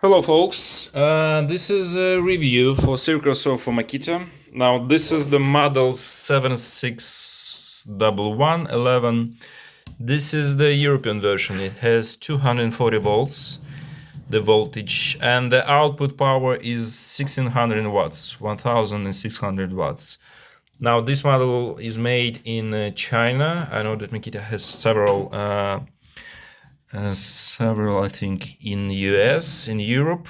Hello folks, this is a review for circular saw for Makita. Now this is the model 761111. This is the European version. It has 240 volts, the voltage, and the output power is 1600 watts, 1600 watts. Now this model is made in China. I know that Makita has several I think, in the US, in Europe,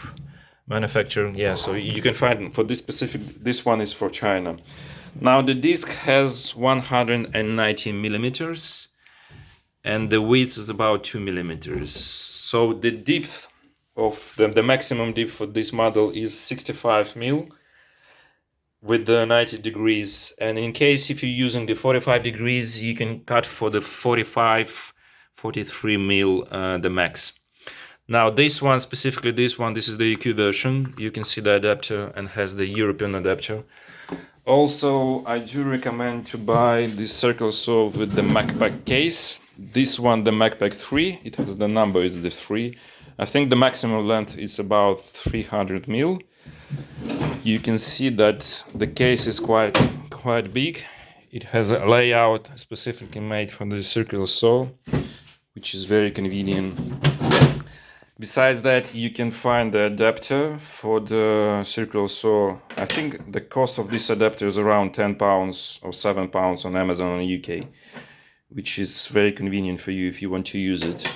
manufacturing. Yeah, so you can find for this specific. This one is for China. Now the disc has 190 millimeters, and the width is about 2 millimeters. So the depth of the maximum depth for this model is 65 mil with the 90 degrees. And in case if you're using the 45 degrees, you can cut for the 43 mil, the max. Now this one, specifically this one, this is the EQ version. You can see the adapter and has the European adapter. Also, I do recommend to buy this circle saw with the MacPack case. This one, the MacPack 3, it has the number, is the 3. I think the maximum length is about 300 mil. You can see that the case is quite big. It has a layout specifically made for the circular saw, which is very convenient. Besides that, you can find the adapter for the circular saw. I think the cost of this adapter is around £10 or £7 on Amazon in the UK, which is very convenient for you if you want to use it.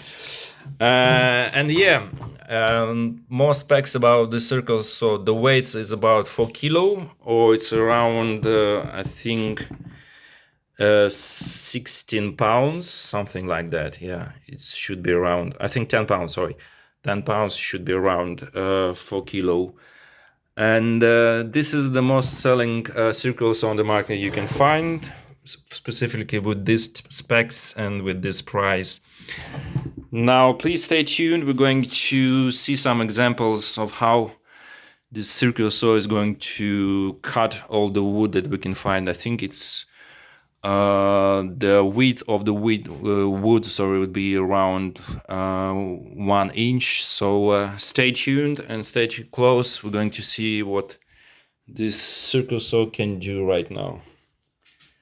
And yeah, more specs about the circle saw. The weight is about 4 kilo, or it's around I think 16 pounds, something like that. Yeah, it should be around, I think 10 pounds, sorry. 10 pounds should be around 4 kilo. And this is the most selling circular saw on the market you can find, specifically with these specs and with this price. Now, please stay tuned. We're going to see some examples of how this circular saw is going to cut all the wood that we can find. I think it's the width of the wood, would be around 1 inch. So stay tuned and stay close. We're going to see what this circular saw can do right now.